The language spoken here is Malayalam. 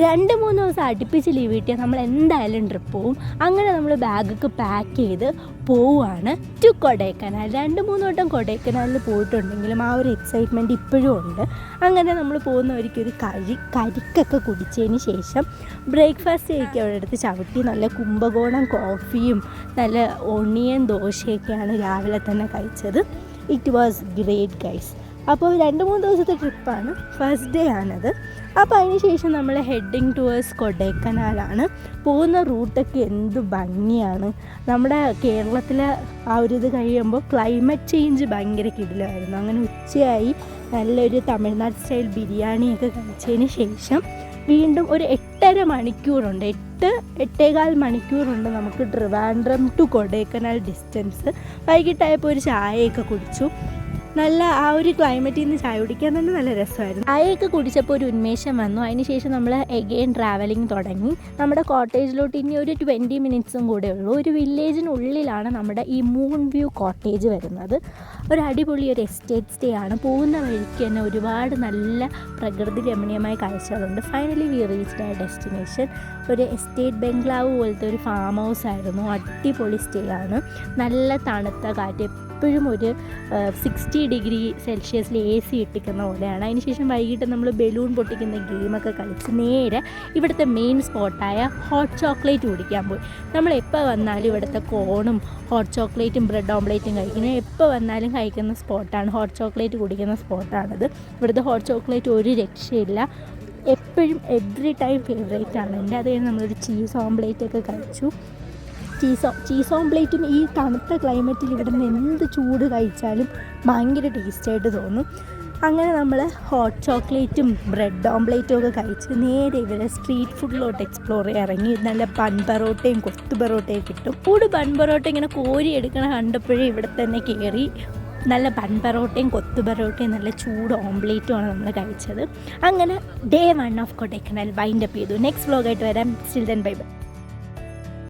2-3 ദിവസം അടുപ്പിച്ച് ലീവ് കിട്ടിയാൽ നമ്മൾ എന്തായാലും ട്രിപ്പ് പോവും. അങ്ങനെ നമ്മൾ ബാഗൊക്കെ പാക്ക് ചെയ്ത് പോവുകയാണ് ടു കൊടൈക്കനാൽ. 2-3 വട്ടം കൊടൈക്കനാലിൽ പോയിട്ടുണ്ടെങ്കിലും ആ ഒരു എക്സൈറ്റ്മെൻറ്റ് ഇപ്പോഴും ഉണ്ട്. അങ്ങനെ നമ്മൾ പോകുന്നവർക്ക് കരിക്കൊക്കെ കുടിച്ചതിന് ശേഷം ബ്രേക്ക്ഫാസ്റ്റ് കഴിക്കുക. അവിടെ അടുത്ത് ചവിട്ടി നല്ല കുംഭകോണം കോഫിയും നല്ല ഒണിയൻ ദോശയൊക്കെയാണ് രാവിലെ തന്നെ കഴിച്ചത്. It was great guys. അപ്പോൾ 2-3 ദിവസത്തെ ട്രിപ്പാണ്. ഫസ്റ്റ് ഡേ ആണത്. അപ്പോൾ അതിന് ശേഷം നമ്മൾ ഹെഡിങ് ടുവേഴ്സ് കൊടൈക്കനാലാണ്. പോകുന്ന റൂട്ടൊക്കെ എന്ത് ഭംഗിയാണ്. നമ്മുടെ കേരളത്തിലെ ആ ഒരു ഇത് കഴിയുമ്പോൾ ക്ലൈമറ്റ് ചേഞ്ച് ഭയങ്കര കിടിലമായിരുന്നു. അങ്ങനെ ഉച്ചയായി നല്ലൊരു തമിഴ്നാട് സ്റ്റൈൽ ബിരിയാണിയൊക്കെ കഴിച്ചതിന് ശേഷം വീണ്ടും ഒരു 8.5 മണിക്കൂറുണ്ട്, 8-8.15 മണിക്കൂറുണ്ട് നമുക്ക് ട്രിവാൻഡ്രം ടു കൊടൈക്കനാൽ ഡിസ്റ്റൻസ്. വൈകിട്ടായപ്പോൾ ഒരു ചായയൊക്കെ കുടിച്ചു. നല്ല ആ ഒരു ക്ലൈമറ്റിൽ നിന്ന് ചായ കുടിക്കാൻ തന്നെ നല്ല രസമായിരുന്നു. ചായയൊക്കെ കുടിച്ചപ്പോൾ ഒരു ഉന്മേഷം വന്നു. അതിനുശേഷം നമ്മൾ എഗെയിൻ ട്രാവലിംഗ് തുടങ്ങി. നമ്മുടെ കോട്ടേജിലോട്ട് ഇനി ഒരു 20 മിനിറ്റ്സും കൂടെ ഉള്ളൂ. ഒരു വില്ലേജിനുള്ളിലാണ് നമ്മുടെ ഈ മൂൺ വ്യൂ കോട്ടേജ് വരുന്നത്. ഒരു അടിപൊളി ഒരു എസ്റ്റേറ്റ് സ്റ്റേ ആണ്. പോകുന്ന വഴിക്ക് തന്നെ ഒരുപാട് നല്ല പ്രകൃതി രമണീയമായ കാഴ്ചകളുണ്ട്. ഫൈനലി വി റീച്ച്ഡ് ആ ഡെസ്റ്റിനേഷൻ. ഒരു എസ്റ്റേറ്റ് ബംഗ്ലാവ് പോലത്തെ ഒരു ഫാം ഹൗസ് ആയിരുന്നു. അടിപൊളി സ്റ്റേ ആണ്. നല്ല തണുത്ത കാറ്റ്, എപ്പോഴും ഒരു 60 ഡിഗ്രി സെൽഷ്യസിൽ AC ഇട്ടിക്കുന്ന പോലെയാണ്. അതിനുശേഷം വൈകിട്ട് നമ്മൾ ബലൂൺ പൊട്ടിക്കുന്ന ഗെയിമൊക്കെ കളിച്ച് നേരെ ഇവിടുത്തെ മെയിൻ സ്പോട്ടായ ഹോട്ട് ചോക്ലേറ്റ് കുടിക്കാൻ പോയി. നമ്മൾ എപ്പോൾ വന്നാലും ഇവിടുത്തെ കോണും ഹോട്ട് ചോക്ലേറ്റും ബ്രെഡ് ഓംലേറ്റും കഴിക്കുന്നത് എപ്പോൾ വന്നാലും കഴിക്കുന്ന സ്പോട്ടാണ്. ഹോട്ട് ചോക്ലേറ്റ് കുടിക്കുന്ന സ്പോട്ടാണിത്. ഇവിടുത്തെ ഹോട്ട് ചോക്ലേറ്റ് ഒരു രക്ഷയില്ല. എപ്പോഴും എവറി ടൈം ഫേവറേറ്റ് ആണ് എൻ്റെ. അത് കഴിഞ്ഞ് നമ്മളൊരു ചീസ് ഓംലേറ്റൊക്കെ കഴിച്ചു. ചീസ് ഓംപ്ലേറ്റും ഈ തണുത്ത ക്ലൈമറ്റിൽ ഇവിടെ നിന്ന് എന്ത് ചൂട് കഴിച്ചാലും ഭയങ്കര ടേസ്റ്റായിട്ട് തോന്നും. അങ്ങനെ നമ്മൾ ഹോട്ട് ചോക്ലേറ്റും ബ്രെഡ് ഓംപ്ലേറ്റും ഒക്കെ കഴിച്ച് നേരെ ഇവിടെ സ്ട്രീറ്റ് ഫുഡിലോട്ട് എക്സ്പ്ലോർ ചെയ്യാൻ ഇറങ്ങി. നല്ല ബൺ പൊറോട്ടയും കൊത്തു പൊറോട്ടയും കിട്ടും. ബൺ പൊറോട്ട ഇങ്ങനെ കോരി എടുക്കണ കണ്ടപ്പോഴേ ഇവിടെ തന്നെ കയറി. നല്ല ബൺ പൊറോട്ടയും കൊത്തു പൊറോട്ടയും നല്ല ചൂട് ഓംപ്ലേറ്റുമാണ് നമ്മൾ കഴിച്ചത്. അങ്ങനെ ഡേ 1 ഓഫ് കൊടൈക്കനാൽ വൈൻഡപ്പ് ചെയ്തു. നെക്സ്റ്റ് വ്ലോഗായിട്ട് വരാം. Still then bye bye.